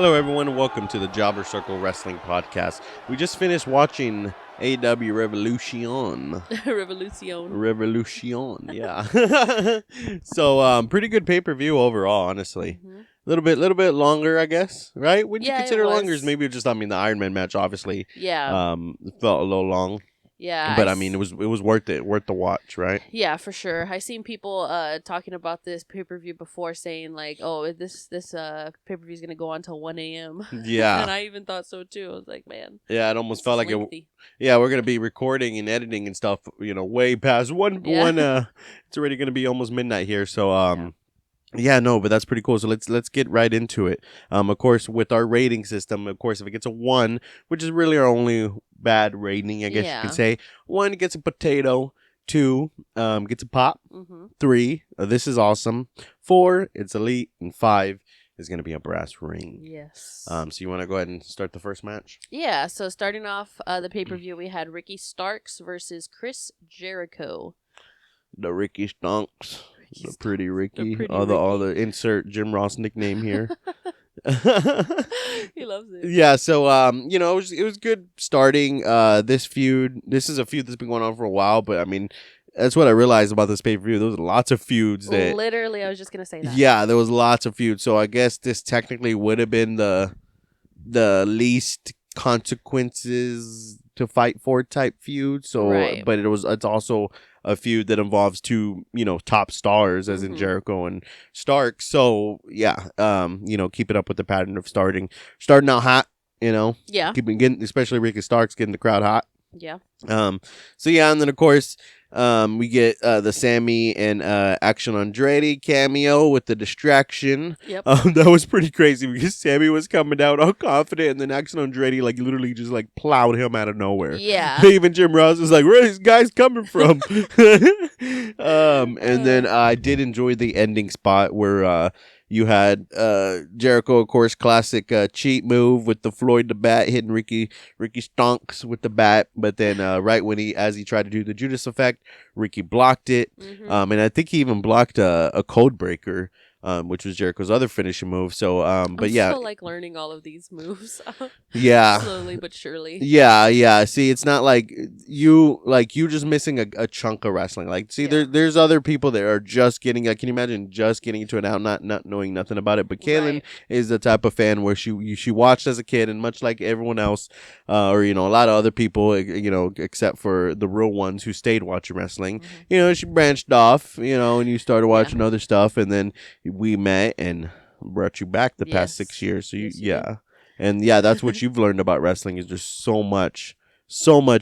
Hello, everyone, and welcome to the Jobber Circle Wrestling Podcast. We just finished watching AEW Revolution. Revolution, yeah. So, pretty good pay-per-view overall, honestly. A little bit longer, I guess, right? Would you consider longer? Maybe just, the Ironman match, obviously. Yeah. Felt a little long. Yeah. But, it was worth it, worth the watch, right? Yeah, for sure. I seen people talking about this pay-per-view before, saying, like, oh, this pay-per-view is going to go on until 1 a.m. Yeah. And I even thought so, too. I was like, man. Yeah, it almost felt like lengthy. Yeah, we're going to be recording and editing and stuff, way past one. It's already going to be almost midnight here. So, yeah, no, but that's pretty cool. So let's get right into it. Of course, with our rating system, of course, if it gets a 1, which is really our only bad rating, I guess you can say, 1 gets a potato, 2 gets a pop, 3 this is awesome, 4 it's elite, and 5 is going to be a brass ring. Yes. So you want to go ahead and start the first match? Yeah. So starting off the pay-per-view, we had Ricky Starks versus Chris Jericho. The Ricky Stonks. The pretty Ricky. Ricky. All the insert Jim Ross nickname here. He loves it. Yeah, so it was good starting this feud. This is a feud that's been going on for a while, but that's what I realized about this pay-per-view. There was lots of feuds that literally I was just gonna say that. Yeah, there was lots of feuds. So I guess this technically would have been the least consequences to fight for type feud. So right. But it's also a feud that involves two, top stars, as in Jericho and Stark. So yeah, keep it up with the pattern of starting out hot, Yeah. getting, especially Ricky Starks, getting the crowd hot. Yeah. So yeah, and then of course, we get the Sammy and Action Andretti cameo with the distraction. Yep. That was pretty crazy because Sammy was coming down all confident, and then Action Andretti literally just plowed him out of nowhere. Yeah. Even Jim Ross was like, "Where are these guys coming from?" And then I did enjoy the ending spot where you had Jericho, of course, classic cheat move with the Floyd the Bat hitting Ricky Stonks with the bat, but then right when as he tried to do the Judas effect, Ricky blocked it, and I think he even blocked a code breaker, which was Jericho's other finishing move. So, but I'm yeah, still learning all of these moves. Yeah, slowly but surely. Yeah. See, it's not like you just missing a chunk of wrestling. There's other people that are just getting. Can you imagine just getting into it now, not knowing nothing about it? But Caylin is the type of fan where she watched as a kid, and much like everyone else, or a lot of other people, except for the real ones who stayed watching wrestling, she branched off, and you started watching other stuff, and then we met and brought you back the past 6 years. So and yeah, that's what you've learned about wrestling, is there's so much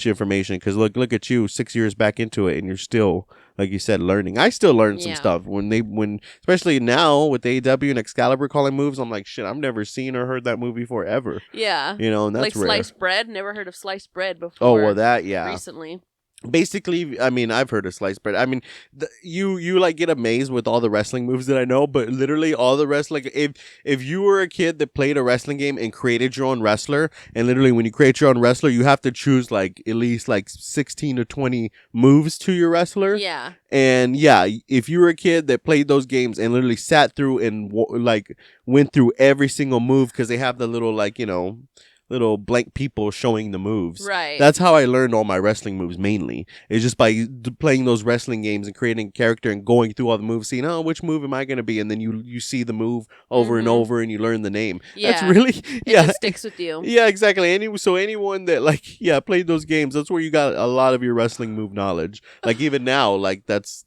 information. Because look at you, 6 years back into it, and you're still, like you said, learning. I still learn some stuff when especially now with AEW and Excalibur calling moves. I'm like, shit, I've never seen or heard that movie before ever. Yeah, and that's rare. Sliced bread. Never heard of sliced bread before. Oh well, that recently. Basically, I've heard of sliced bread. You get amazed with all the wrestling moves that I know, but literally all the wrestling. If you were a kid that played a wrestling game and created your own wrestler, and literally when you create your own wrestler, you have to choose at least 16 to 20 moves to your wrestler. Yeah. And yeah, if you were a kid that played those games and literally sat through and went through every single move, because they have the little little blank people showing the moves. Right. That's how I learned all my wrestling moves mainly. It's just by playing those wrestling games and creating a character and going through all the moves, seeing, which move am I going to be? And then you see the move over and over and you learn the name. Yeah. That's really, It just sticks with you. Yeah, exactly. So anyone that played those games, that's where you got a lot of your wrestling move knowledge. Even now, that's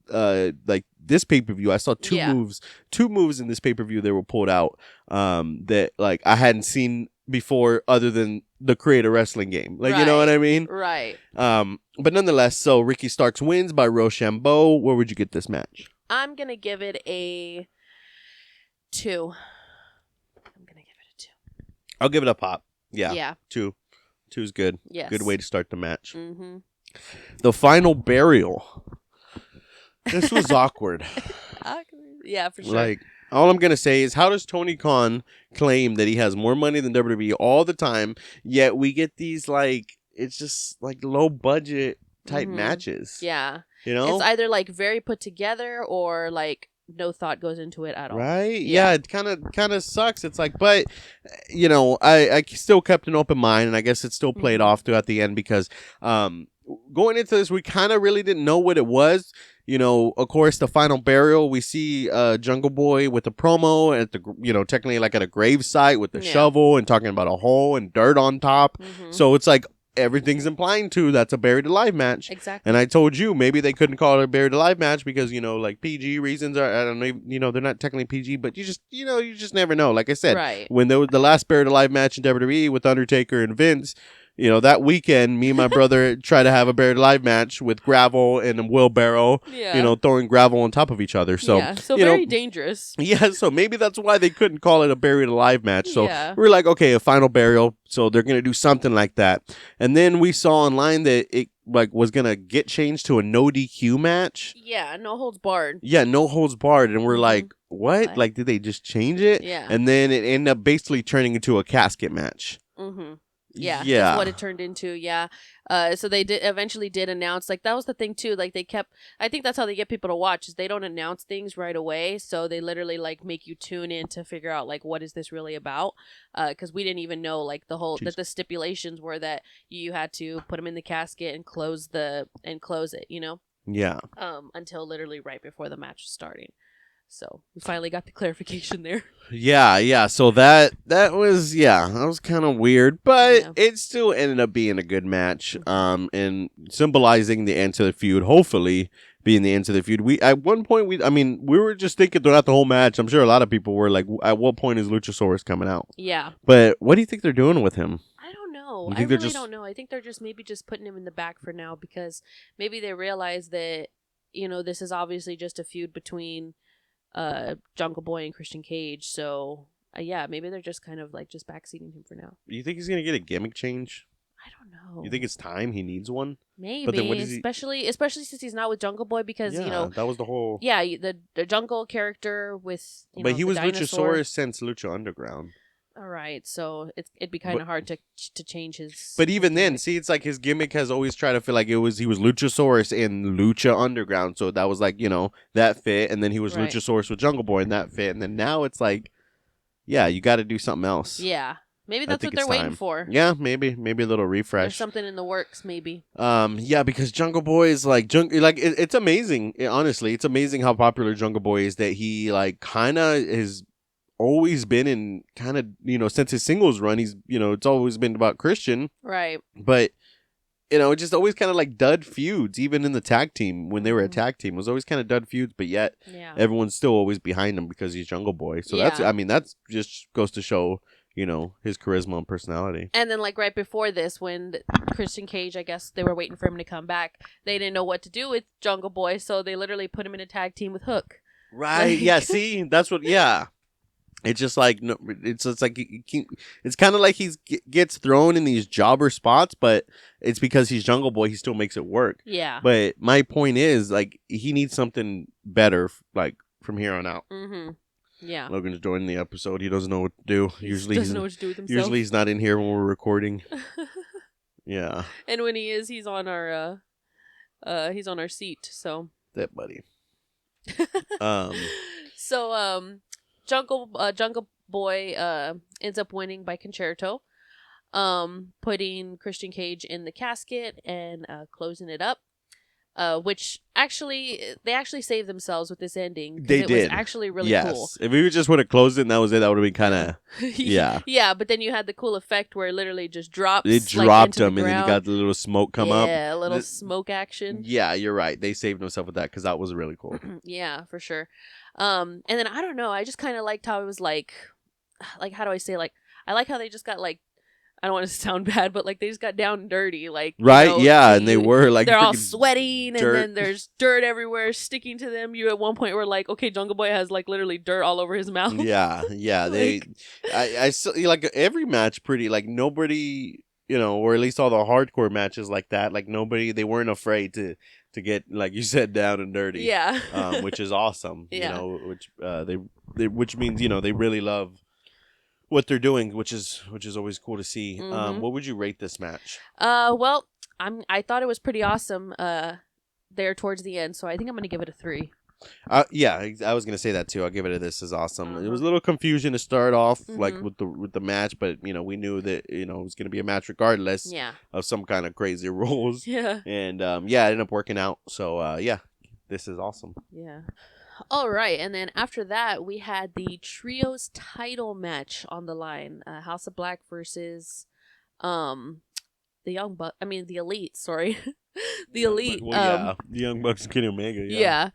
this pay-per-view, I saw two moves in this pay-per-view that were pulled out that I hadn't seen before, other than the creator wrestling game. You know what I mean? Right. But nonetheless, so Ricky Starks wins by Rochambeau. Where would you get this match? I'm gonna give it a 2. I'll give it a pop. Yeah. Yeah. 2. 2's good. Yes. Good way to start the match. The final burial. This was awkward. Yeah, for sure. All I'm going to say is, how does Tony Khan claim that he has more money than WWE all the time, yet we get these, it's just, low budget type matches? Yeah. It's either, very put together or, no thought goes into it at all. Right? Yeah, it kind of sucks. It's like, but I still kept an open mind, and I guess it still played off throughout the end because going into this, we kind of really didn't know what it was. Of course, the final burial, we see Jungle Boy with the promo at the technically like at a grave site with the shovel and talking about a hole and dirt on top. So it's like everything's implying to that's a buried alive match. Exactly. And I told you maybe they couldn't call it a buried alive match because like PG reasons are, I don't know, they're not technically PG, but you just never know. Like I said, right. when there was the last buried alive match in WWE with Undertaker and Vince, that weekend, me and my brother tried to have a buried alive match with gravel and a wheelbarrow, throwing gravel on top of each other. So, very dangerous. Yeah, so maybe that's why they couldn't call it a buried alive match. So we're like, okay, a final burial. So they're going to do something like that. And then we saw online that it was going to get changed to a no DQ match. Yeah, no holds barred. Yeah, no holds barred. And we're like, what? Like, did they just change it? Yeah. And then it ended up basically turning into a casket match. Mm-hmm. Yeah, that's what it turned into. Yeah, so they eventually did announce, like, that was the thing too. Like, I think that's how they get people to watch, is they don't announce things right away. So they literally like make you tune in to figure out like what is this really about. Because we didn't even know like that the stipulations were that you had to put them in the casket and close it. Yeah. Until literally right before the match was starting. So we finally got the clarification there. Yeah. So that was kind of weird, but it still ended up being a good match. And symbolizing the end to the feud. Hopefully, being the end to the feud. At one point we were just thinking throughout the whole match. I'm sure a lot of people were like, at what point is Luchasaurus coming out? Yeah. But what do you think they're doing with him? I don't know. I really don't know. I think they're just maybe just putting him in the back for now because maybe they realize that this is obviously just a feud between Jungle Boy and Christian Cage, so maybe they're just kind of like just backseating him for now. You think he's gonna get a gimmick change? I don't know. You think it's time he needs one? Maybe, but then especially since he's not with Jungle Boy because that was the whole the Jungle character with but he was Luchasaurus since Lucha Underground. All right, so it'd be kind of hard to change his. But even then, see, it's like his gimmick has always tried to feel like he was Luchasaurus in Lucha Underground, so that was like that fit, and then he was Luchasaurus with Jungle Boy and that fit, and then now it's like, you got to do something else. Yeah, maybe that's what they're waiting for. Yeah, maybe a little refresh. There's something in the works, maybe. Because Jungle Boy is it's amazing. Honestly, it's amazing how popular Jungle Boy is. That he kind of is. Always been in kind of since his singles run he's it's always been about Christian, right? But it just always kind of like dud feuds. Even in the tag team when they were a tag team, it was always kind of dud feuds, but yet everyone's still always behind him because he's Jungle Boy. So that's just goes to show his charisma and personality. And then right before this, when Christian Cage, I guess they were waiting for him to come back, they didn't know what to do with Jungle Boy, so they literally put him in a tag team with Hook. Right? See, that's what. It's just like it's like it's kind of like he gets thrown in these jobber spots, but it's because he's Jungle Boy. He still makes it work. Yeah. But my point is, he needs something better, from here on out. Mm-hmm. Yeah. Logan's joining the episode. He doesn't know what to do. He doesn't know what to do with himself. Usually he's not in here when we're recording. Yeah. And when he is, he's on our seat. So. That buddy. Jungle Boy ends up winning by concerto, putting Christian Cage in the casket and closing it up. Which they actually saved themselves with this ending. They did. It was actually really cool. If we just would have closed it and that was it, that would have been kind of, yeah, but then you had the cool effect where it literally just drops. It dropped him and then you got the little smoke come up. Yeah, a little smoke action. Yeah, you're right. They saved themselves with that because that was really cool. Yeah, for sure. And then I don't know. I just kind of liked how it was how do I say, I like how they just got I don't want to sound bad, but they just got down and dirty, right? And they were they're all sweating, dirt. And then there's dirt everywhere sticking to them. You at one point were like, okay, Jungle Boy has literally dirt all over his mouth. Yeah. I still every match pretty nobody, or at least all the hardcore matches like that, nobody, they weren't afraid to get, like you said, down and dirty. Yeah. Which is awesome. Yeah. Which means they really love what they're doing, which is always cool to see. Mm-hmm. What would you rate this match? Well, I thought it was pretty awesome there towards the end, so I think I'm going to give it a 3. Yeah, I was gonna say that too. I'll give it a this is awesome. It was a Uh-huh. little confusion to start off, like Mhm. with the match, but we knew that it was gonna be a match regardless Yeah. of some kind of crazy rules, Yeah. and yeah, it ended up working out. So yeah, this is awesome. Yeah. All right, and then after that, we had the trios title match on the line: House of Black versus um the the Elite. Sorry, the Elite. Well, yeah, the Young Bucks and Kenny Omega. Yeah.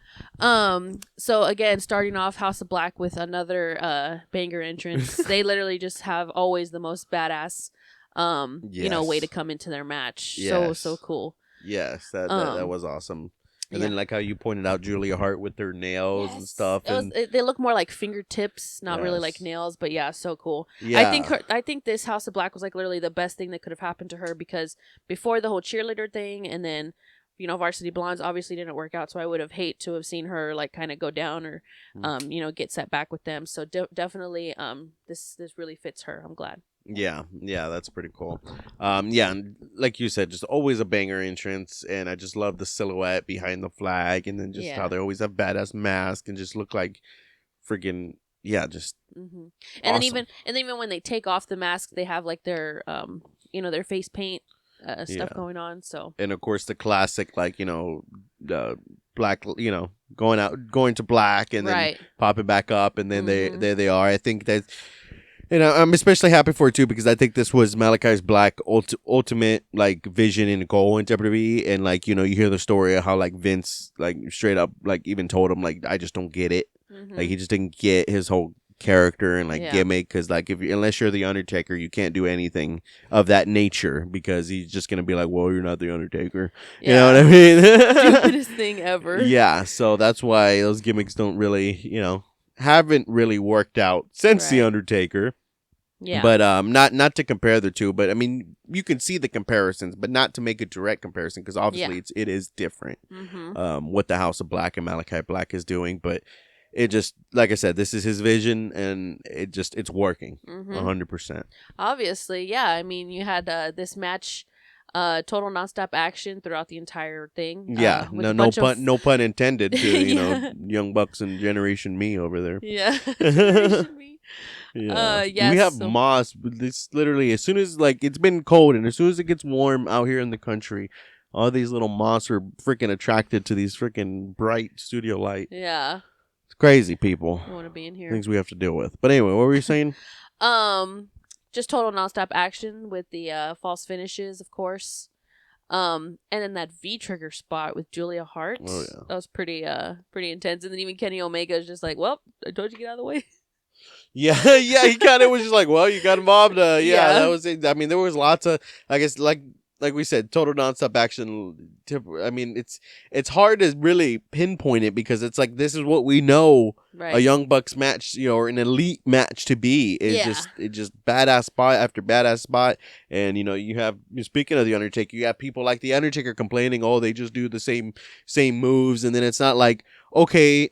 So again, starting off House of Black with another banger entrance. They literally just have always the most badass way to come into their match. Yes. So cool. Yes, that was awesome. And then, Yeah. like how you pointed out Julia Hart with her nails and stuff, They look more like fingertips, not really like Yes. nails, but yeah, so cool. yeah, I think this House of Black was like literally the best thing that could have happened to her, because before the whole cheerleader thing, and then Varsity Blondes obviously didn't work out, so I would have hate to have seen her like kind of go down or get set back with them. So definitely this really fits her. I'm glad. Yeah, that's pretty cool. Yeah, and like you said, just always a banger entrance, and I just love the silhouette behind the flag, and then just how they always have badass masks and just look like freaking just Mm-hmm. and then even when they take off the mask, they have like their their face paint stuff going on. So, and of course the classic the black going to black and then popping back up, and then there they are. I think that. And I'm especially happy for it too, because I think this was Malachi's Black ultimate like vision and goal in WWE. And like you hear the story of how like Vince like straight up like even told him like I just don't get it. Like he just didn't get his whole character and like gimmick, because like unless you're the Undertaker, you can't do anything of that nature, because he's just gonna be like, well, you're not the Undertaker. You know what I mean? Stupidest thing ever. Yeah, so that's why those gimmicks don't really haven't really worked out since the Undertaker. Yeah. But not to compare the two, but I mean you can see the comparisons, but not to make a direct comparison, because obviously it is different. What the House of Black and Malachi Black is doing, but it just, like I said, this is his vision, and it's working 100%. Obviously, yeah. I mean, you had this match. Total nonstop action throughout the entire thing. Yeah, no pun intended to Young Bucks and Generation Me over there. Yeah, Generation Me. Yeah, we have moss. This literally, as soon as like it's been cold, and as soon as it gets warm out here in the country, all these little moss are freaking attracted to these freaking bright studio light. Yeah, it's crazy, people. I want to be in here. Things we have to deal with. But anyway, what were you saying? Just total nonstop action with the false finishes, of course. And then that V-trigger spot with Julia Hart. Oh yeah, that was pretty intense. And then even Kenny Omega is just like, well, I told you to get out of the way. Yeah, he kind of was just like, well, you got involved. That was it. I mean, there was lots of, I guess, like we said, total nonstop action. I mean, it's hard to really pinpoint it, because it's like this is what we know a Young Bucks match, or an Elite match to be. It's just badass spot after badass spot, and you have, speaking of the Undertaker, you have people like the Undertaker complaining, oh, they just do the same moves, and then it's not like okay,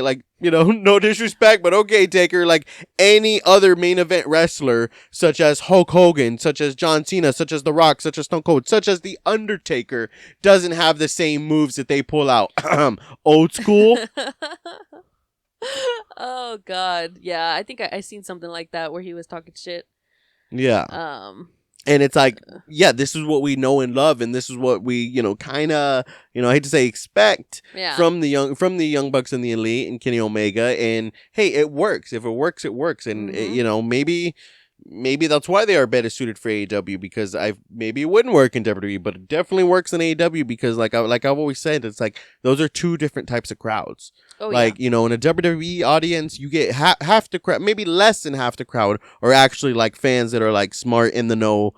like no disrespect, but okay, Taker, like any other main event wrestler, such as Hulk Hogan, such as John Cena, such as The Rock, such as Stone Cold, such as the Undertaker, doesn't have the same moves that they pull out. Old school. Oh God, yeah. I think I seen something like that where he was talking shit. Yeah. And it's like, yeah, this is what we know and love, and this is what we, kind of, I hate to say expect from the Young Bucks and the Elite and Kenny Omega. And hey, it works. If it works, it works. And maybe that's why they are better suited for AEW, because maybe it wouldn't work in WWE, but it definitely works in AEW, because like I've always said, it's like those are two different types of crowds. Oh, like, in a WWE audience, you get half the crowd, maybe less than half the crowd are actually like fans that are like smart, in the know,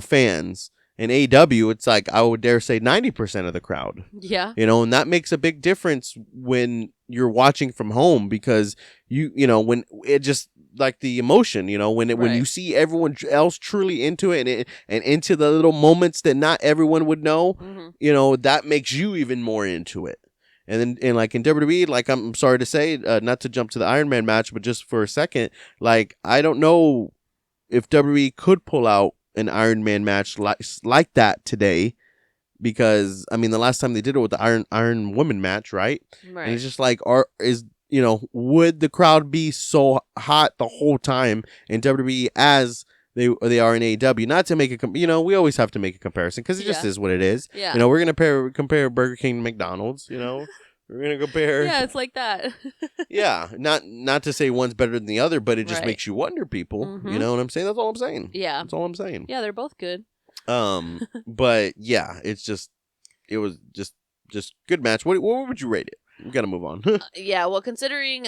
fans. In AEW, it's like, I would dare say 90% of the crowd. Yeah. And that makes a big difference when you're watching from home, because when it just, like the emotion, when you see everyone else truly into it, and into the little moments that not everyone would know, that makes you even more into it. And then, like in WWE, like I'm sorry to say, not to jump to the Ironman match, but just for a second, like I don't know if WWE could pull out an Ironman match like that today, because I mean the last time they did it with the Iron Woman match, right? Right. And it's just like, would the crowd be so hot the whole time in WWE as they are in AEW? Not to make we always have to make a comparison because it just is what it is. Yeah. We're gonna compare Burger King to McDonald's. We're gonna compare. Yeah, it's like that. Yeah, not to say one's better than the other, but it just makes you wonder, people. Mm-hmm. You know what I'm saying? That's all I'm saying. Yeah, that's all I'm saying. Yeah, they're both good. But yeah, it was just good match. What would you rate it? We gotta move on. Yeah, well, considering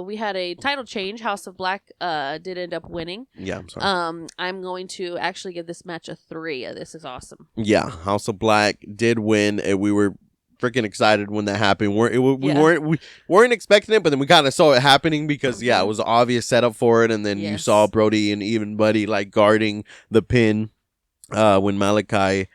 we had a title change, House of Black did end up winning. Yeah, I'm sorry. I'm going to actually give this match a 3. This is awesome. Yeah, House of Black did win, and we were freaking excited when that happened. We weren't expecting it, but then we kind of saw it happening because it was an obvious setup for it, and then you saw Brody and Even Buddy like guarding the pin when Malachi.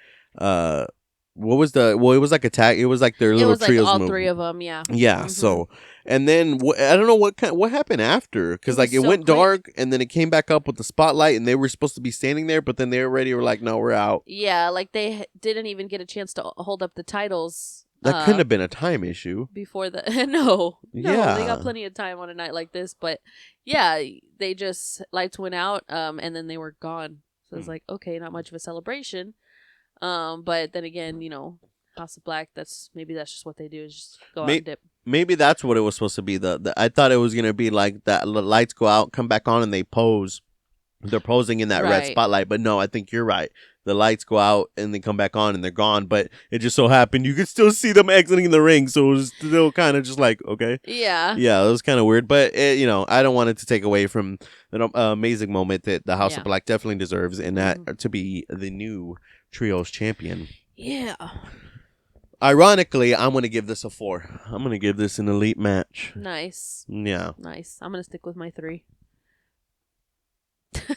What was it was like a tag. It was like their little trios like all move. 3 of them, yeah. Yeah. Mm-hmm. So, and then I don't know what happened after, because like it went dark, and then it came back up with the spotlight, and they were supposed to be standing there, but then they already were like, no, we're out. Yeah, like they didn't even get a chance to hold up the titles. That couldn't have been a time issue. Before no, they Yeah. got plenty of time on a night like this, but yeah, they just lights went out, and then they were gone. So it's like, okay, not much of a celebration. But then again, House of Black, that's just what they do, is just go out and dip. Maybe that's what it was supposed to be. I thought it was gonna be like that. The lights go out, come back on, and they pose. They're posing in that red spotlight, but no, I think you're right. The lights go out and they come back on and they're gone. But it just so happened you could still see them exiting the ring, so it was still kind of just like, okay, yeah, it was kind of weird. But I don't want it to take away from the amazing moment that the House of Black definitely deserves, and that to be the new trios champion. Yeah. Ironically, I'm going to give this a 4. I'm going to give this an elite match. Nice. Yeah. Nice. I'm going to stick with my 3. Okay.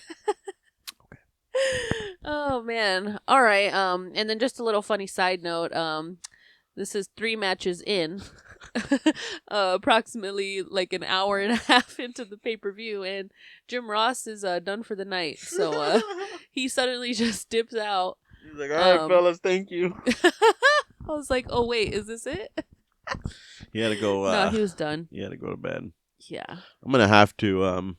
Oh, man. All right. And then just a little funny side note. This is 3 matches in. Approximately like an hour and a half into the pay-per-view, and Jim Ross is done for the night. So he suddenly just dips out. He's like, all right, fellas, thank you. I was like, oh, wait, is this it? He had to go. No, he was done. He had to go to bed. Yeah. I'm going to have to.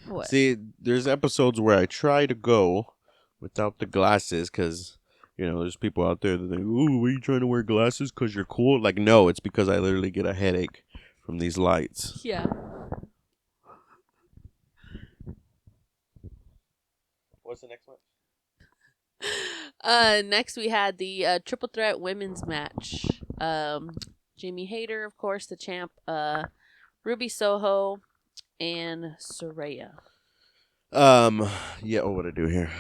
What? See, there's episodes where I try to go without the glasses because, there's people out there that think, ooh, are you trying to wear glasses because you're cool? Like, no, it's because I literally get a headache from these lights. Yeah. What's the next one? Next we had the triple threat women's match. Jamie Hayter, of course, the champ. Ruby Soho and Saraya. Yeah. What to do here?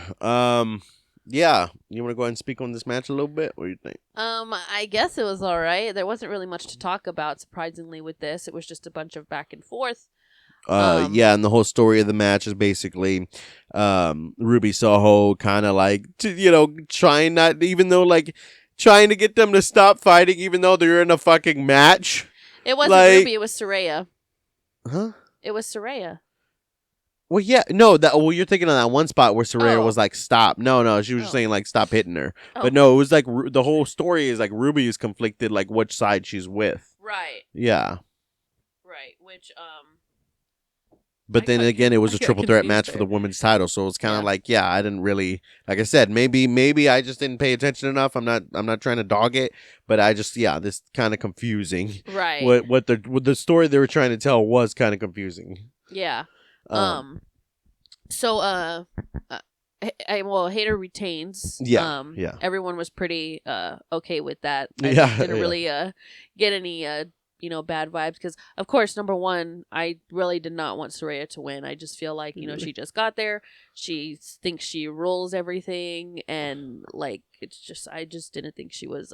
Yeah. You want to go ahead and speak on this match a little bit? What do you think? I guess it was all right. There wasn't really much to talk about, surprisingly, with this. It was just a bunch of back and forth. Yeah, and the whole story of the match is basically Ruby Soho kind of like, trying to get them to stop fighting even though they're in a fucking match. It wasn't Ruby, it was Saraya. Huh? It was Saraya. Well, yeah, no, you're thinking of that one spot where Saraya was like, stop. No, she was just saying like, stop hitting her. Oh. But no, it was like, the whole story is like Ruby is conflicted, like which side she's with. Right. Yeah. Right, which, But then again, it was a triple threat match for the women's title, so it's kind of like, I didn't really, like I said, maybe I just didn't pay attention enough. I'm not trying to dog it, but I just, this kind of confusing. Right. What the story they were trying to tell was kind of confusing. Yeah. Hayter retains. Yeah. Everyone was pretty okay with that. I didn't really get any bad vibes because, of course, number one, I really did not want Saraya to win. I just feel like she just got there. She thinks she rules everything, and like I just didn't think she was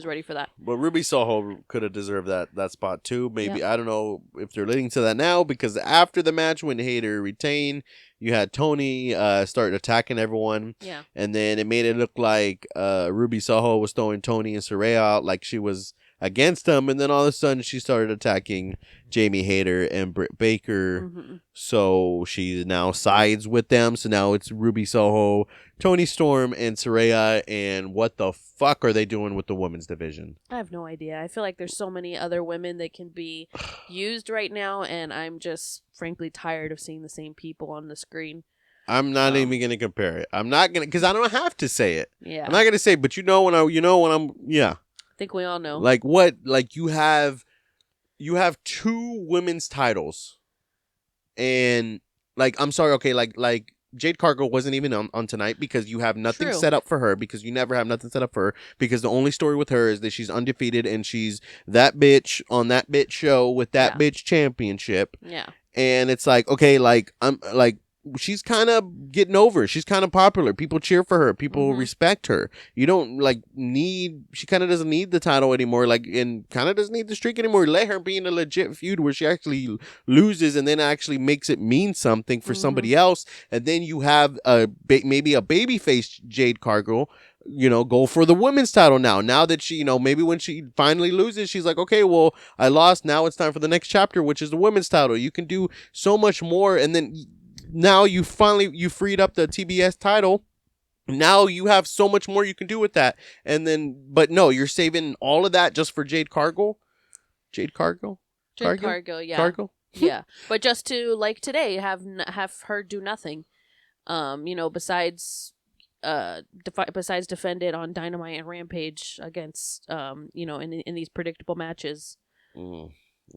ready for that. But Ruby Soho could have deserved that spot too. Maybe I don't know if they're leading to that now, because after the match when Hayter retained, you had Tony start attacking everyone. Yeah. And then it made it look like Ruby Soho was throwing Tony and Saraya out like she was against them, and then all of a sudden she started attacking Jamie Hayter and Britt Baker. Mm-hmm. So she now sides with them. So now it's Ruby Soho, Toni Storm, and Saraya. And what the fuck are they doing with the women's division? I have no idea. I feel like there's so many other women that can be used right now, and I'm just frankly tired of seeing the same people on the screen. I'm not even gonna compare it. I'm not gonna, because I don't have to say it. Yeah, I'm not gonna say, but yeah. I think we all know. Like what? Like you have 2 women's titles, and like I'm sorry, okay, like Jade Cargill wasn't even on tonight because you have nothing set up for her, because you never have nothing set up for her, because the only story with her is that she's undefeated and she's that bitch on that bitch show with that bitch championship. Yeah, and it's like, okay, like I'm like. She's kind of getting over. She's kind of popular. People cheer for her. People respect her. You don't she kind of doesn't need the title anymore. And kind of doesn't need the streak anymore. Let her be in a legit feud where she actually loses and then actually makes it mean something for somebody else. And then you have maybe a babyface Jade Cargill, go for the women's title now. Now that she, maybe when she finally loses, she's like, okay, well, I lost. Now it's time for the next chapter, which is the women's title. You can do so much more. And then now you freed up the TBS title. Now you have so much more you can do with that. And then, but no, you're saving all of that just for Jade Cargill. Jade Cargill, yeah. Cargill. Yeah. But just to, like today, have her do nothing. Besides defend it on Dynamite and Rampage against in these predictable matches. I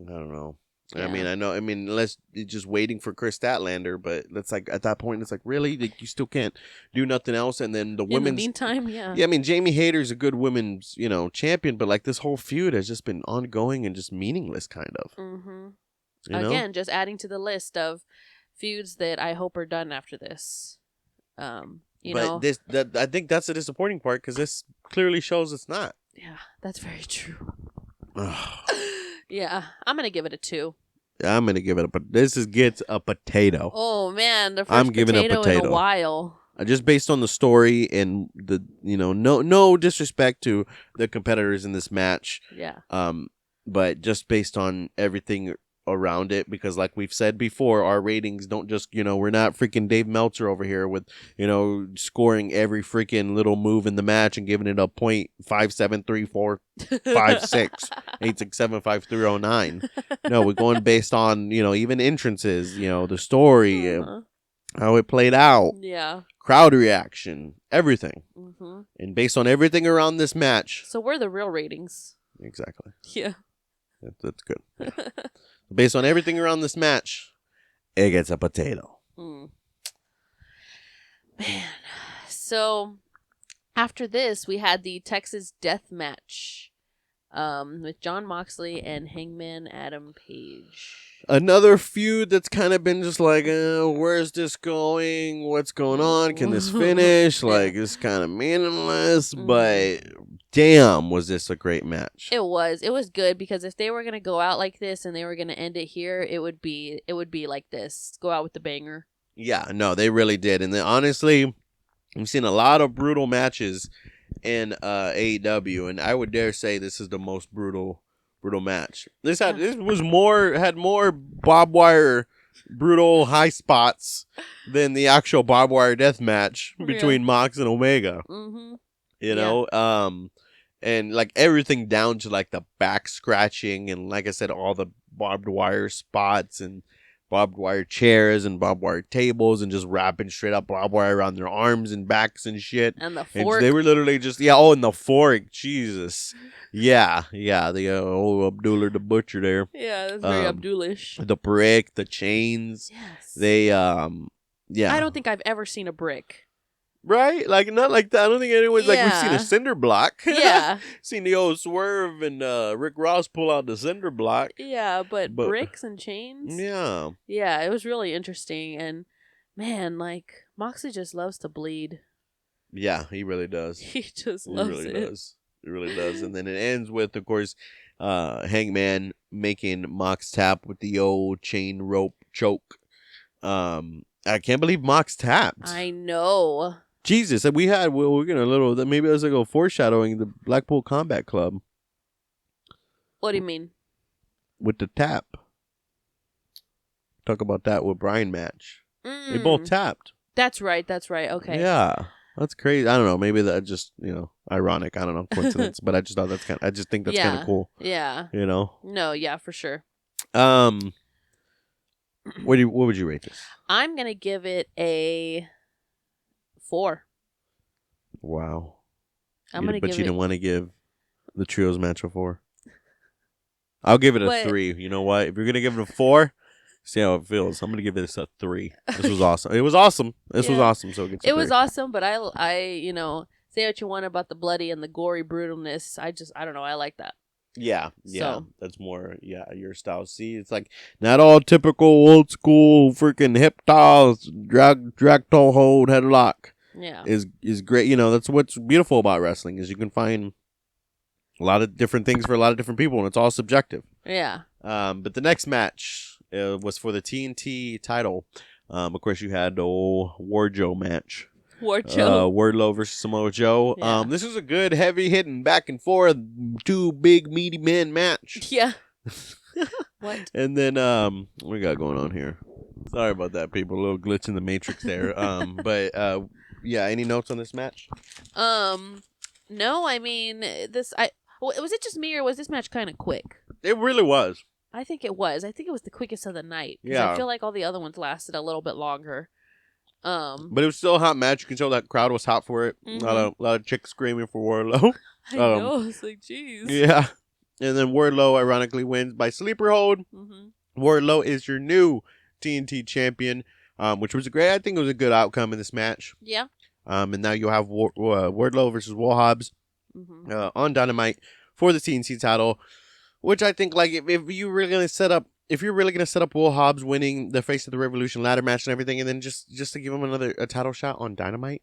don't know. Yeah. I mean, unless you're just waiting for Chris Statlander, but that's like, at that point, it's like, really? Like, you still can't do nothing else? And then the women's... In the meantime, yeah. Yeah, I mean, Jamie Hayter's a good women's, champion, but, like, this whole feud has just been ongoing and just meaningless, kind of. Mm-hmm. Again, just adding to the list of feuds that I hope are done after this. I think that's the disappointing part, because this clearly shows it's not. Yeah, that's very true. Yeah, I'm gonna give it a 2. I'm gonna give it gets a potato. Oh man, the first I'm giving potato a potato in a while. Just based on the story and the no disrespect to the competitors in this match. Yeah. But just based on everything around it, because like we've said before, our ratings don't just, we're not freaking Dave Meltzer over here with, scoring every freaking little move in the match and giving it a 0.573456 8675309. No, we're going based on, even entrances, the story, how it played out, crowd reaction, everything, and based on everything around this match. So we're the real ratings. Exactly. Yeah. That's good. Yeah. Based on everything around this match, it gets a potato. Man. So, after this, we had the Texas Death Match with Jon Moxley and Hangman Adam Page. Another feud that's kind of been just like, where's this going? What's going on? Can this finish? Like, it's kind of meaningless, but damn, was this a great match. It was good, because if they were going to go out like this and they were going to end it here, it would be like this. Go out with the banger. Yeah, no, they really did. And then honestly, we've seen a lot of brutal matches in AEW, and I would dare say this is the most brutal match. This had more barbed wire brutal high spots than the actual barbed wire death match between Mox and Omega. And like everything down to like the back scratching, and like I said, all the barbed wire spots and barbed wire chairs and barbed wire tables, and just wrapping straight up barbed wire around their arms and backs and shit. And the fork. And they were literally just, and the fork. Jesus. Yeah. The old Abdullah the Butcher there. Yeah, that's very Abdulish. The brick, the chains. Yes. They, I don't think I've ever seen a brick. Right? Like, not like that. I don't think anyone's like, we've seen a cinder block. Yeah. Seen the old Swerve and Rick Ross pull out the cinder block. Yeah, but bricks and chains? Yeah. Yeah, it was really interesting. And, man, like, Moxley just loves to bleed. Yeah, he really does. He just loves it. He really does. And then it ends with, of course, Hangman making Mox tap with the old chain rope choke. I can't believe Mox tapped. I know. Jesus, we're gonna maybe it was like a foreshadowing the Blackpool Combat Club. What do you mean? With the tap. Talk about that with Brian match. They both tapped. That's right. Okay. Yeah. That's crazy. I don't know. Maybe that just, ironic. I don't know. Coincidence. But I just thought I just think that's kind of cool. Yeah. No, yeah, for sure. What would you rate this? I'm going to give it a 4. Wow. But you didn't want to give the trios match a 4? I'll give it a 3. You know what? If you're going to give it a 4, see how it feels. I'm going to give this a 3. This was awesome. It was awesome. This was awesome. So it was awesome, but I say what you want about the bloody and the gory brutalness. I don't know. I like that. Yeah. So. That's more, your style. See, it's like not all typical old school freaking hip toss, drag toe hold, headlock. Yeah. Is great. That's what's beautiful about wrestling is you can find a lot of different things for a lot of different people, and it's all subjective. Yeah. But the next match was for the TNT title. Of course, you had the old Wardlow match. Wardlow versus Samoa Joe. Yeah. This was a good, heavy hitting back and forth, 2 big meaty men match. Yeah. What? And then what we got going on here? Sorry about that, people. A little glitch in the matrix there. But yeah. Any notes on this match? No. I mean, was it just me or was this match kind of quick? It really was. I think it was. I think it was the quickest of the night. Yeah. I feel like all the other ones lasted a little bit longer. But it was still a hot match. You can tell that crowd was hot for it. Mm-hmm. A lot of chicks screaming for Wardlow. I know. It's like, jeez. Yeah. And then Wardlow ironically wins by sleeper hold. Mm-hmm. Wardlow is your new TNT champion, which was I think it was a good outcome in this match. Yeah. And now you'll have Wardlow versus Will Hobbs on Dynamite for the TNT title, which I think like if you're really gonna set up Will Hobbs winning the Face of the Revolution ladder match and everything, and then just to give him a title shot on Dynamite.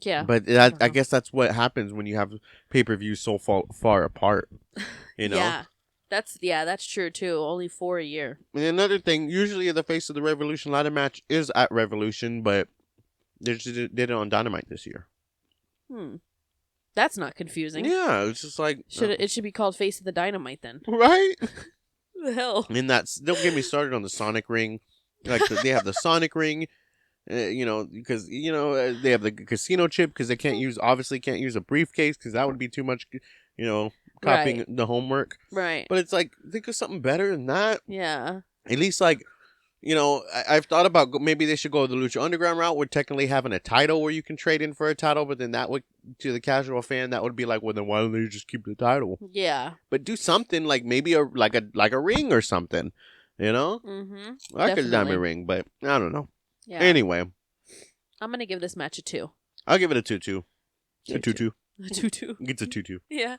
Yeah. But I guess that's what happens when you have pay-per-views so far apart. Yeah. That's true too. Only 4 a year. And another thing, usually the Face of the Revolution ladder match is at Revolution, but they just did it on Dynamite this year. That's not confusing. Yeah, it's just like it should be called Face of the Dynamite then. Right? The hell. And don't get me started on the Sonic ring. Like they have the Sonic ring, because they have the casino chip because they can't use a briefcase because that would be too much, copying the homework. Right. But it's like think of something better than that. Yeah. At least like. I've thought about maybe they should go the Lucha Underground route with technically having a title where you can trade in for a title, but then that would, to the casual fan, that would be like, well, then why don't they just keep the title? Yeah. But do something like maybe a ring or something, Mm-hmm. Like a diamond ring, but I don't know. Yeah. Anyway. I'm going to give this match a 2. I'll give it a 2-2. A 2-2. A 2-2. It gets a 2-2. Yeah.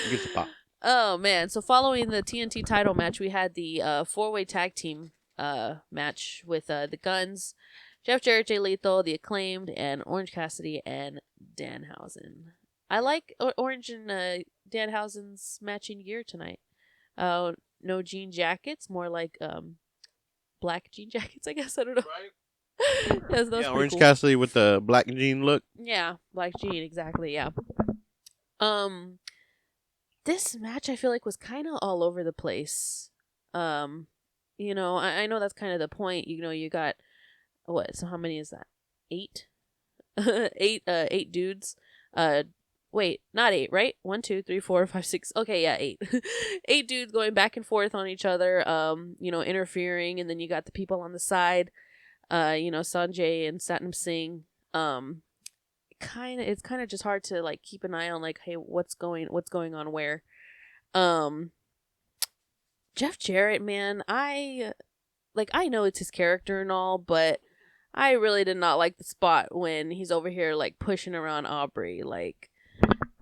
It gets a pop. Oh, man. So following the TNT title match, we had the 4-way tag team match with the Guns, Jeff Jarrett, Jay Lethal, the Acclaimed, and Orange Cassidy and Danhausen. I like Orange and Danhausen's matching gear tonight. No jean jackets, more like black jean jackets, I guess. I don't know. Right. Orange cool. Cassidy with the black jean look. Yeah, black jean, exactly. Yeah. This match I feel like was kind of all over the place. I know that's kind of the point. You got what? So how many is that? 8? 8 dudes. Wait, not 8, right? 1, 2, 3, 4, 5, 6. Okay, yeah, 8. 8 dudes going back and forth on each other. Interfering, and then you got the people on the side. Sanjay and Satnam Singh. It's kind of just hard to like keep an eye on like, hey, what's going on where. Jeff Jarrett, man, I know it's his character and all, but I really did not like the spot when he's over here like pushing around Aubrey. Like,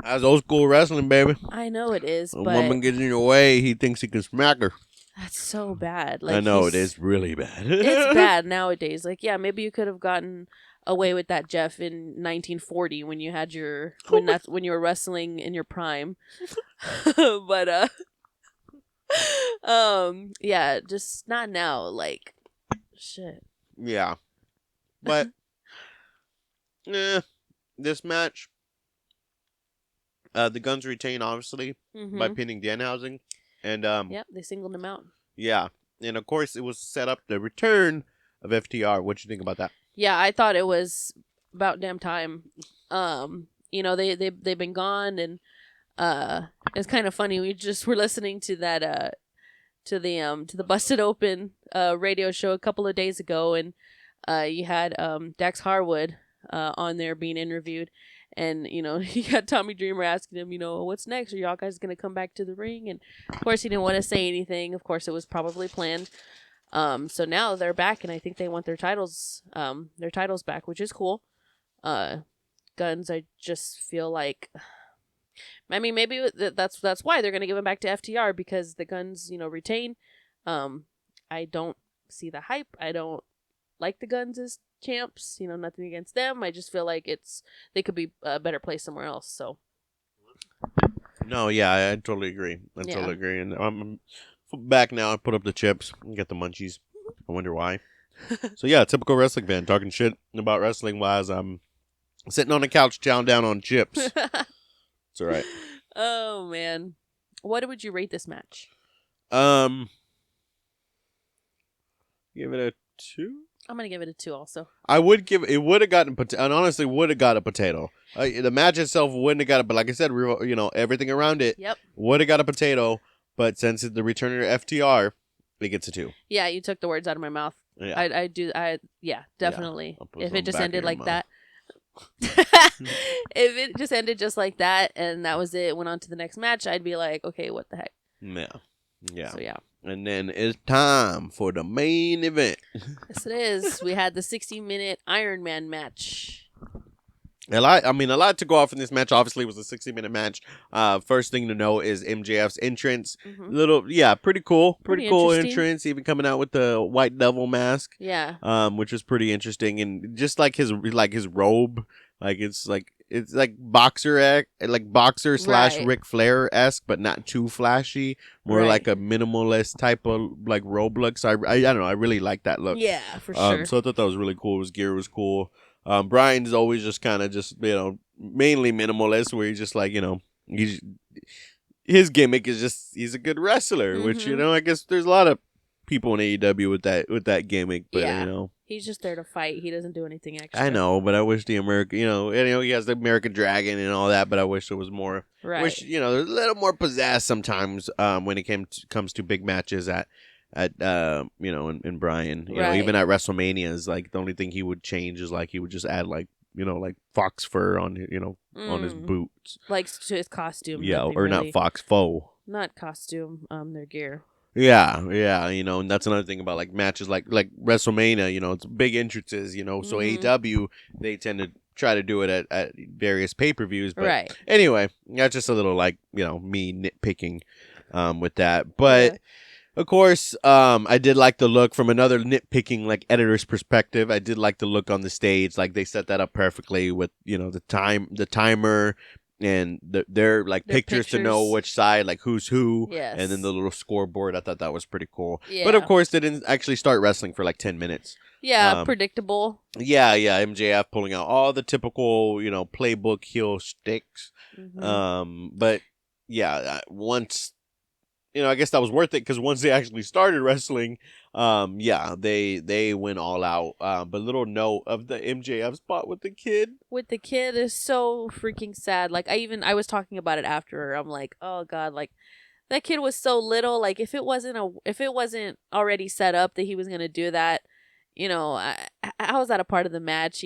that's old school wrestling, baby. I know it is, a but woman gets in your way, he thinks he can smack her. That's so bad. Like, I know it is really bad. It's bad nowadays. Like, yeah, maybe you could have gotten away with that, Jeff, in 1940 when you had when you were wrestling in your prime. But yeah, just not now. Like, shit. Yeah, but this match, the Guns retain obviously by pinning Danhausen. And yep, they singled him out. Yeah, and of course it was set up the return of FTR. What you think about that? Yeah, I thought it was about damn time. They've been gone, and it's kind of funny. We just were listening to that to the Busted Open radio show a couple of days ago, and you had Dax Harwood on there being interviewed, and you got Tommy Dreamer asking him, what's next? Are y'all guys gonna come back to the ring? And of course he didn't want to say anything. Of course it was probably planned. So now they're back, and I think they want their titles back, which is cool. Guns, I just feel like, I mean, maybe that's why they're gonna give them back to FTR, because the Guns, retain. I don't see the hype. I don't like the Guns as champs. Nothing against them. I just feel like they could be a better place somewhere else. So. No, yeah, I totally agree. Totally agree. And I'm back now. I put up the chips and get the munchies. I wonder why. So yeah, typical wrestling fan talking shit about wrestling while I'm sitting on the couch chowing down on chips. It's all right. Oh man, what would you rate this match? Give it a 2. I'm gonna give it a 2 also. I would give it. Would have gotten and honestly would have got a potato. The match itself wouldn't have got it, but like I said, everything around it. Yep. Would have got a potato, but since it's the return of FTR, it gets a 2. Yeah, you took the words out of my mouth. Yeah. Yeah, definitely. Yeah, if it just ended like that. Mm-hmm. If it just ended just like that and that was it, went on to the next match, I'd be like, okay, what the heck? Yeah. So yeah. And then it's time for the main event. Yes, it is. We had the 60-minute Ironman match. A lot to go off in this match. Obviously, it was a 60-minute match. First thing to know is MJF's entrance. Mm-hmm. Pretty cool. Pretty cool entrance. Even coming out with the white devil mask. Yeah. Which was pretty interesting, and just like his robe, it's like boxer / Ric Flair-esque, but not too flashy. More like a minimalist type of like robe look. So I don't know. I really like that look. Yeah, for sure. So I thought that was really cool. His gear was cool. Brian's always just kind of mainly minimalist, where he's just like, his gimmick is just he's a good wrestler, mm-hmm. which I guess there's a lot of people in AEW with that gimmick, but he's just there to fight. He doesn't do anything extra. I know, but I wish the American, he has the American Dragon and all that, but I wish there was more. Right. Wish there's a little more pizzazz sometimes when it comes to big matches at in Brian, even at WrestleMania is like the only thing he would change is like he would just add like fox fur on on his boots, like to his costume. Or not fox faux, not costume. Their gear. Yeah, and that's another thing about like matches like WrestleMania. It's big entrances, so mm-hmm. AEW they tend to try to do it at various pay-per-views, but right. Anyway, that's just a little like me nitpicking with that, but. Yeah. Of course, I did like the look from another nitpicking, like, editor's perspective. I did like the look on the stage. Like, they set that up perfectly with, the timer and their pictures to know which side, like, who's who. Yes. And then the little scoreboard. I thought that was pretty cool. Yeah. But, of course, they didn't actually start wrestling for, 10 minutes. Yeah, predictable. Yeah, MJF pulling out all the typical, playbook heel sticks. Mm-hmm. But, yeah, once... I guess that was worth it because once they actually started wrestling, they went all out. But little note of the MJF spot with the kid. With the kid is so freaking sad. Like I was talking about it after. I'm like, oh god, like that kid was so little. Like if it wasn't already set up that he was gonna do that, how was that a part of the match?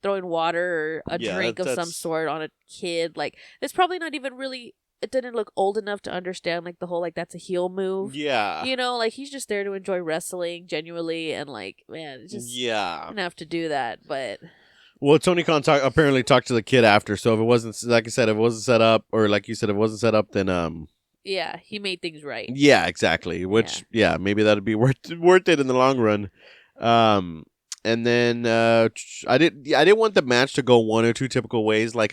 Throwing water or a drink of some sort on a kid. Like it's probably not even really. It didn't look old enough to understand the whole that's a heel move. Yeah. He's just there to enjoy wrestling genuinely and man, it's just didn't have to do that, but well, Tony Khan apparently talked to the kid after, so if it wasn't like I said, if it wasn't set up or like you said, if it wasn't set up then yeah, he made things right. Yeah, exactly. Which maybe that'd be worth it in the long run. And then I didn't want the match to go one or two typical ways, like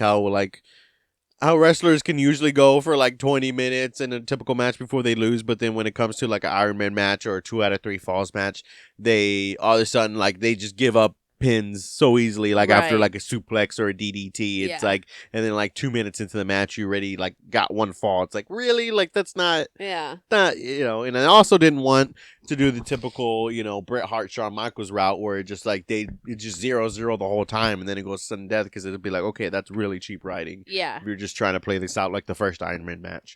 how wrestlers can usually go for 20 minutes in a typical match before they lose, but then when it comes to an Ironman match or a 2 out of 3 falls match, they all of a sudden they just give up pins so easily, like after Right. like a suplex or a DDT. It's like, and then like 2 minutes into the match, you already like got one fall. It's like, really? Like that's not, you know. And I also didn't want to do the typical, you know, Bret Hart, Shawn Michaels route where it just like it just 0-0 the whole time, and then it goes sudden death, because it'd be like, okay, that's really cheap writing. Yeah. If you're just trying to play this out like the first Ironman match.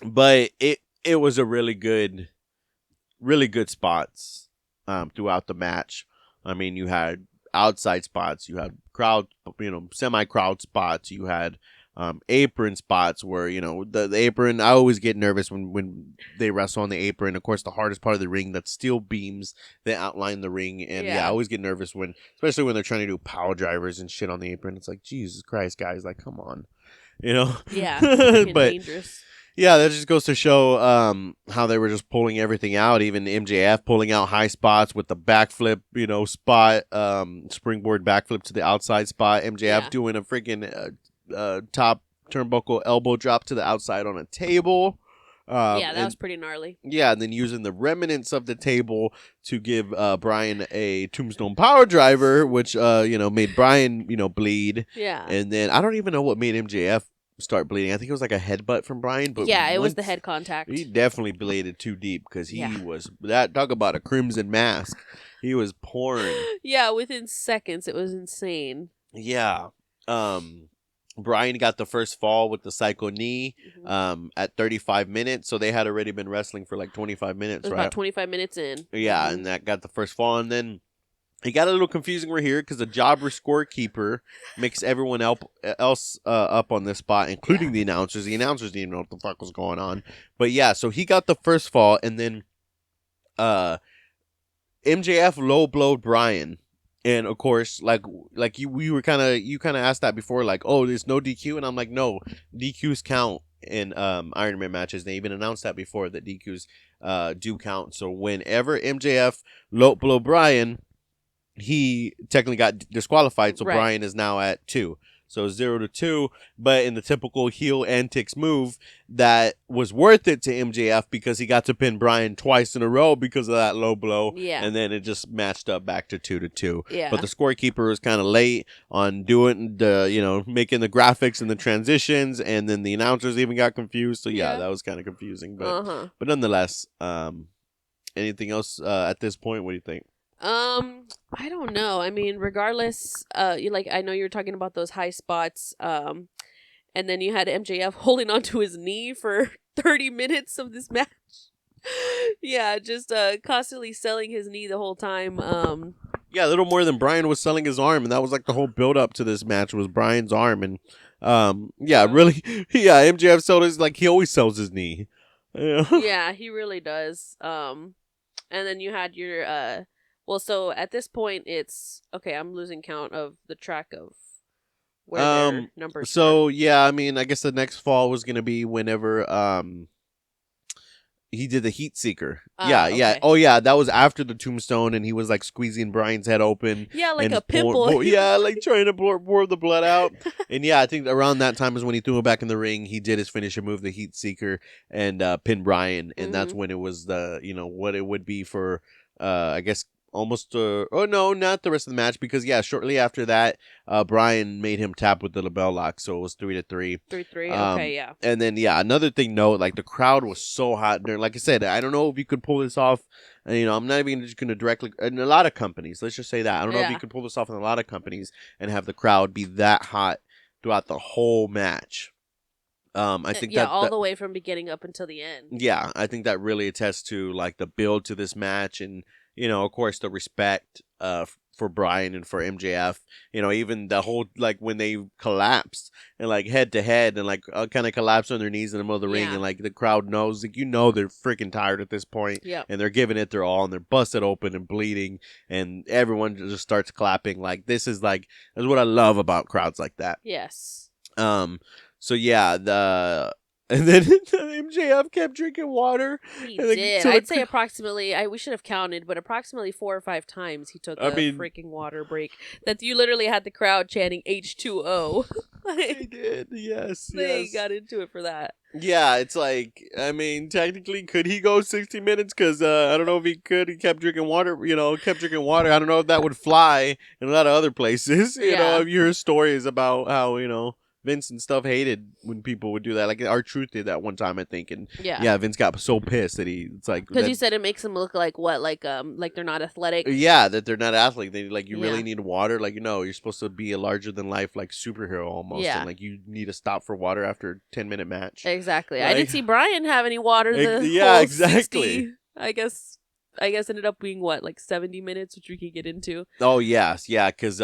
But it was a really good spots throughout the match. I mean, you had outside spots, you had crowd, you know, semi-crowd spots, you had apron spots where, you know, the apron, I always get nervous when they wrestle on the apron. Of course, the hardest part of the ring, that's steel beams that outline the ring. And I always get nervous especially when they're trying to do power drivers and shit on the apron. It's like, Jesus Christ, guys, like, come on, you know? Yeah. But dangerous. yeah, that just goes to show how they were just pulling everything out. Even MJF pulling out high spots with the backflip, you know, spot, springboard backflip to the outside spot. MJF doing a freaking top turnbuckle elbow drop to the outside on a table. That was pretty gnarly. Yeah, and then using the remnants of the table to give Brian a tombstone power driver, which you know, made Brian, you know, bleed. Yeah. And then I don't even know what made MJF start bleeding. I think it was like a headbutt from Brian, but it was the head contact. He definitely bleeded too deep, because he was that, talk about a crimson mask. He was pouring. Yeah, within seconds. It was insane. Yeah. Brian got the first fall with the psycho knee at 35 minutes, so they had already been wrestling for like 25 minutes, right? About 25 minutes in. Yeah, and that got the first fall, and then it got a little confusing right here, because the jobber scorekeeper mixed everyone else up on this spot, including the announcers. The announcers didn't even know what the fuck was going on. But yeah, so he got the first fall, and then MJF low blowed Brian. And of course, you kind of asked that before, like, oh, there's no DQ, and I'm like, no, DQs count in Ironman matches. They even announced that before, that DQs do count. So whenever MJF low blow Brian, he technically got disqualified, so right. Brian is now at 2. So 0-2, but in the typical heel antics move, that was worth it to MJF, because he got to pin Brian twice in a row because of that low blow. Yeah. And then it just matched up back to 2-2. Yeah. But the scorekeeper was kind of late on doing the, you know, making the graphics and the transitions, and then the announcers even got confused. So yeah. That was kind of confusing. But but nonetheless, anything else at this point? What do you think? I don't know. I mean, regardless, I know you were talking about those high spots, and then you had MJF holding onto his knee for 30 minutes of this match. Yeah, just constantly selling his knee the whole time. Yeah, a little more than Brian was selling his arm, and that was like the whole build up to this match was Brian's arm, and really, MJF sold his, like, he always sells his knee. Yeah, he really does. And then you had your well, so at this point, it's okay. I'm losing count of the track of where their numbers. So yeah, I mean, I guess the next fall was gonna be whenever he did the Heat Seeker. Yeah. Oh yeah, that was after the tombstone, and he was like squeezing Brian's head open. Yeah, like a pimple. Like trying to bore the blood out. And yeah, I think around that time is when he threw him back in the ring. He did his finisher move, the Heat Seeker, and pinned Brian, and that's when it was the, you know, what it would be for I guess. Almost, not the rest of the match, because shortly after that, Brian made him tap with the label lock, so it was 3-3. 3-3, okay, yeah. And then another thing, like the crowd was so hot there. Like I said, I don't know if you could pull this off. You know, I'm not even just going to directly. In a lot of companies, let's just say that I don't know if you could pull this off in a lot of companies and have the crowd be that hot throughout the whole match. I think all the way from beginning up until the end. Yeah, I think that really attests to like the build to this match, and you know, of course, the respect for Brian and for MJF. You know, even the whole, like, when they collapsed and like head to head and like kind of collapsed on their knees in the middle of the ring, and like the crowd knows, like, you know, they're freaking tired at this point, and they're giving it their all, and they're busted open and bleeding, and everyone just starts clapping. Like, this is what I love about crowds like that. Yes. So yeah, and then MJF kept drinking water. He did. I'd say approximately, we should have counted, but approximately 4 or 5 times he took a freaking water break. That you literally had the crowd chanting H2O. They did. Yes. They got into it for that. Yeah, it's like, I mean, technically, could he go 60 minutes? Because I don't know if he could. He kept drinking water, I don't know if that would fly in a lot of other places. You know, you hear stories about how, Vince and stuff hated when people would do that. Like, R-Truth did that one time, I think. And Vince got so pissed that it's like. Because you said it makes them look like what? Like they're not athletic? Yeah, that they're not athletic. They, you really need water. Like, you're supposed to be a larger than life, like, superhero almost. Yeah. And, you need to stop for water after a 10-minute match. Exactly. I didn't see Brian have any water exactly. 60. I guess ended up being what, like 70 minutes, which we could get into. Oh, yes. Yeah, because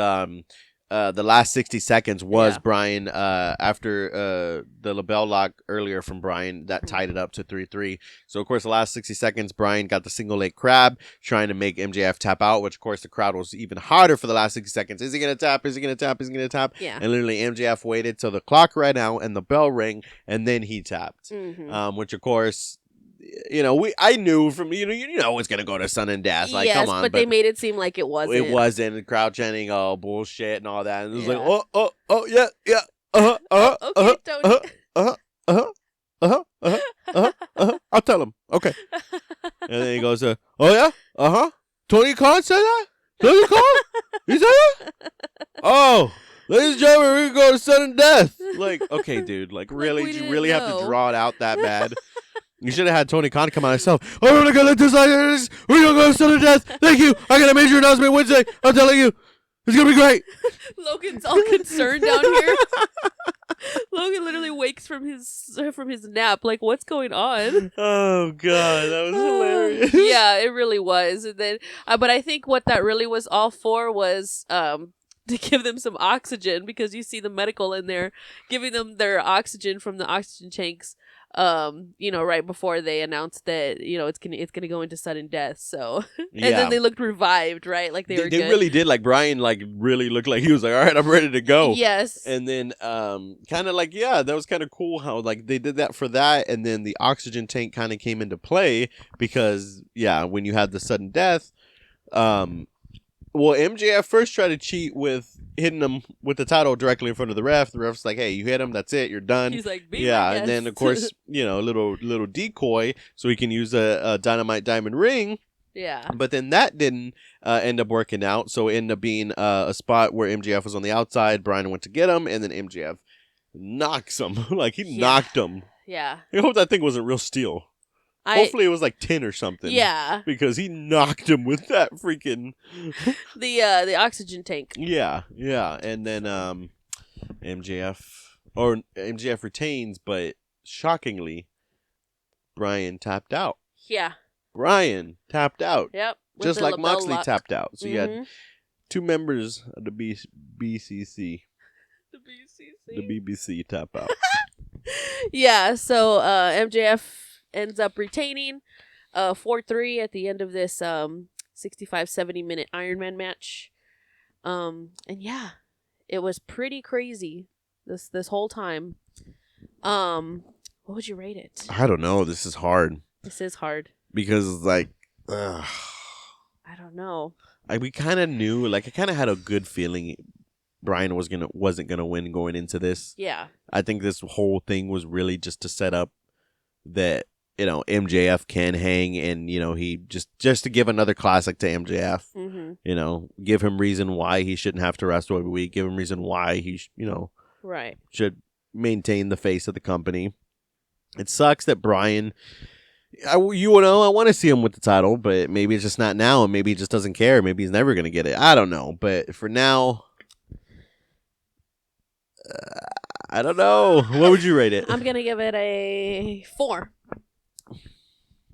the last 60 seconds was Brian after the LaBelle lock earlier from Brian that tied it up to 3-3. So, of course, the last 60 seconds, Brian got the single leg crab trying to make MJF tap out, which, of course, the crowd was even hotter for the last 60 seconds. Is he going to tap? Is he going to tap? Is he going to tap? Yeah. And literally MJF waited till the clock ran out and the bell rang, and then he tapped. Mm-hmm. Which, of course... I knew from it's gonna go to Sun and Death. Like, yes, come on, but they made it seem like it wasn't. It wasn't. The crowd chanting, "Oh, bullshit" and all that, and it was like, "Oh, yeah, okay, Tony, I'll tell him, okay." And then he goes, "Oh yeah, Tony Khan said that. Tony Khan, he said that. Oh, ladies and gentlemen, we're gonna go to Sun and Death." Like, okay, dude, like really, did you really have to draw it out that bad? You should have had Tony Khan come out himself. "Oh, we're going to do this like this. We're going to go to sudden death. Thank you. I got a major announcement Wednesday. I'm telling you. It's going to be great." Logan's all concerned down here. Logan literally wakes from his nap. Like, what's going on? Oh, God. That was hilarious. Yeah, it really was. And then, but I think what that really was all for was... to give them some oxygen, because you see the medical in there giving them their oxygen from the oxygen tanks, right before they announced that, it's gonna go into sudden death. So, and then they looked revived, right? Like they were good. They really did. Like Brian, really looked like he was like, "All right, I'm ready to go." Yes. And then, kind of like, that was kind of cool how like they did that for that, and then the oxygen tank kind of came into play because, when you had the sudden death, well, MJF first tried to cheat with hitting him with the title directly in front of the ref. The ref's like, "Hey, you hit him. That's it. You're done." He's like, and then of course, a little decoy so he can use a dynamite diamond ring. Yeah. But then that didn't end up working out. So it ended up being a spot where MJF was on the outside. Brian went to get him, and then MJF knocks him. Like he knocked him. Yeah. I hope that thing wasn't real steel. Hopefully it was like 10 or something. Yeah. Because he knocked him with that freaking... the oxygen tank. Yeah. And then MJF retains, but shockingly, Brian tapped out. Yeah. Brian tapped out. Yep. Just like Moxley lock. tapped out. So you had two members of the BCC. The BBC tap out. Yeah, so MJF ends up retaining 4-3 at the end of this 65-70 minute Ironman match. And it was pretty crazy this whole time. What would you rate it? I don't know. This is hard. This is hard. Because like I don't know. We kind of knew, like I kind of had a good feeling Brian wasn't gonna win going into this. Yeah. I think this whole thing was really just to set up that MJF can hang, and he just to give another classic to MJF. Mm-hmm. Give him reason why he shouldn't have to wrestle every week. Give him reason why he right should maintain the face of the company. It sucks that Brian. I want to see him with the title, but maybe it's just not now, and maybe he just doesn't care. Maybe he's never gonna get it. I don't know, but for now. I don't know. What would you rate it? I'm going to give it a 4.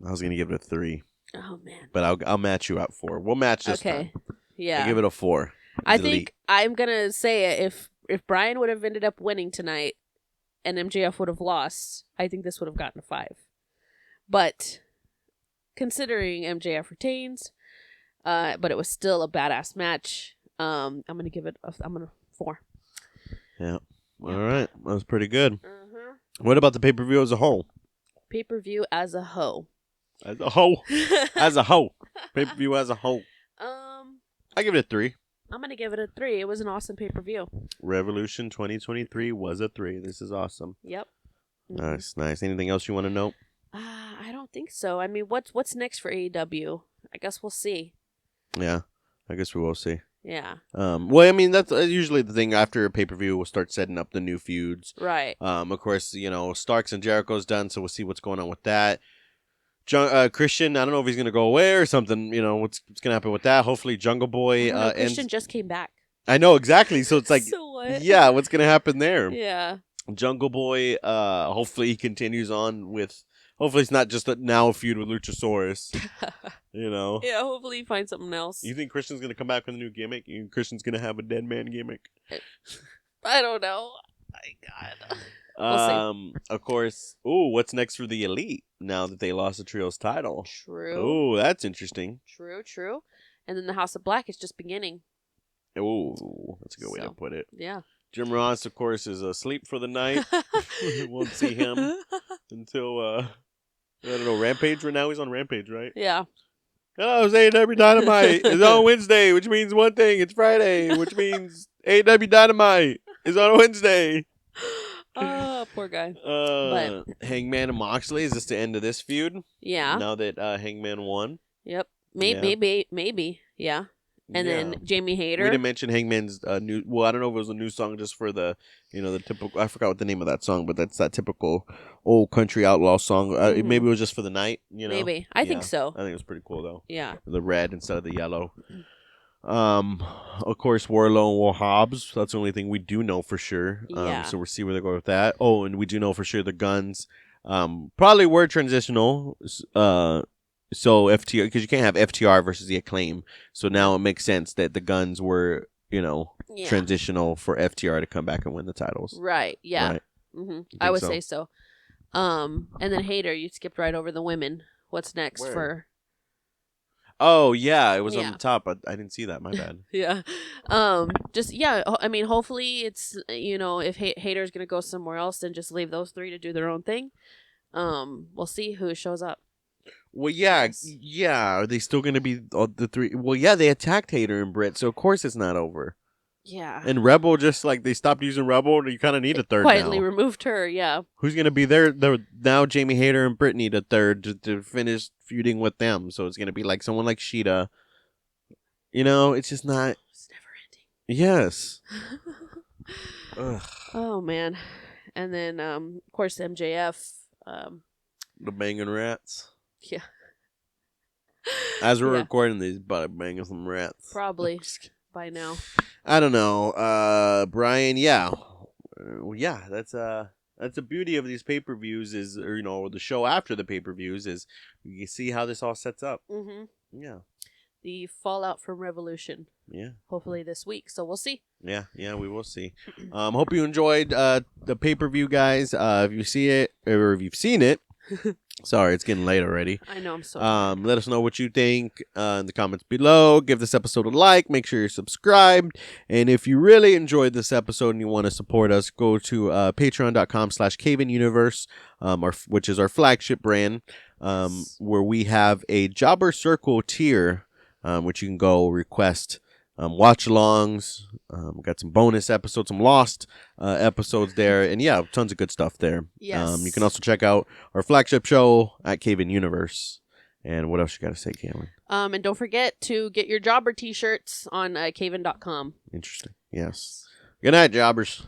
I was going to give it a 3. Oh, man. But I'll match you at 4. We'll match this time. Yeah. I'll give it a 4. I think I'm going to say it. If Brian would have ended up winning tonight and MJF would have lost, I think this would have gotten a 5. But considering MJF retains, but it was still a badass match, I'm going to give it a 4. Yeah. All right. That was pretty good. Mm-hmm. What about the pay-per-view as a whole? Pay-per-view as a whole. As a whole. As a whole. Pay-per-view as a whole. I give it a 3. I'm going to give it a 3. It was an awesome pay-per-view. Revolution 2023 was a 3. This is awesome. Yep. Nice. Anything else you want to know? I don't think so. I mean, what's next for AEW? I guess we'll see. Yeah, I guess we will see. Yeah. Well, I mean, that's usually the thing. After a pay-per-view, we'll start setting up the new feuds. Right. Of course, Starks and Jericho's done, so we'll see what's going on with that. Christian, I don't know if he's going to go away or something. What's going to happen with that. Hopefully Jungle Boy... Christian just came back. I know, exactly. So it's like... So what? Yeah, what's going to happen there? Yeah. Jungle Boy, hopefully he continues on with... Hopefully it's not just now a feud with Luchasaurus. Yeah, hopefully he finds something else. You think Christian's going to come back with a new gimmick? You think Christian's going to have a dead man gimmick? I don't know. My God. We'll see. Of course. Ooh, what's next for the Elite now that they lost the Trios title? True. Ooh, that's interesting. True. And then the House of Black is just beginning. Ooh, that's a good way to put it. Yeah. Jim Ross, of course, is asleep for the night. We won't see him until, I don't know, Rampage right now? He's on Rampage, right? Yeah. Oh, it's AEW Dynamite. It's on Wednesday, which means one thing. It's Friday, which means AEW Dynamite is on Wednesday. Oh, poor guy. But Hangman and Moxley, is this the end of this feud? Yeah. Now that Hangman won? Yep. Maybe. Yeah. And then Jamie Hayter. We didn't mention Hangman's new... Well, I don't know if it was a new song just for the, the typical... I forgot what the name of that song, but that's that typical old country outlaw song. Maybe it was just for the night, Maybe. I think so. I think it was pretty cool, though. Yeah. The red instead of the yellow. Of course, Warlow and War Hobbs. That's the only thing we do know for sure. So we'll see where they go with that. Oh, and we do know for sure the Guns probably were transitional. So FTR, because you can't have FTR versus the Acclaim. So now it makes sense that the Guns were, transitional for FTR to come back and win the titles. Right. Yeah. Right. Mm-hmm. I would say so. And then Hayter, you skipped right over the women. What's next for? Oh yeah, it was on the top, but I didn't see that. My bad. Yeah. I mean, hopefully it's if Hayter's gonna go somewhere else, then just leave those 3 to do their own thing. We'll see who shows up. Well, yeah. Are they still going to be the 3? Well, yeah, they attacked Hayter and Britt, so of course it's not over. Yeah. And Rebel, just like they stopped using Rebel, you kind of need a third quietly now. Removed her, yeah. Who's going to be there? Now Jamie Hayter and Britt need a third to finish feuding with them, so it's going to be like someone like Sheeta. It's just not... It's never ending. Yes. Oh, man. And then, of course, MJF. The Banging Rats. Yeah. As we're recording these, about banging some rats. Probably by now. I don't know. Brian, yeah. That's the beauty of these pay-per-views or the show after the pay-per-views is you see how this all sets up. Mm-hmm. Yeah. The fallout from Revolution. Yeah. Hopefully this week. So we'll see. Yeah, we will see. Hope you enjoyed the pay-per-view, guys. If you see it or if you've seen it, sorry, it's getting late already. I know, I'm so let us know what you think in the comments below. Give this episode a like. Make sure you're subscribed. And if you really enjoyed this episode and you want to support us, go to patreon.com/CayVin Universe, which is our flagship brand, where we have a Jobber Circle tier, which you can go request watch-alongs. Got some bonus episodes, some lost episodes there, and tons of good stuff there. Yes. You can also check out our flagship show at CayVin Universe. And what else you got to say, Caylin? And don't forget to get your Jobber t-shirts on CayVin.com. Interesting. Yes. Good night, Jobbers.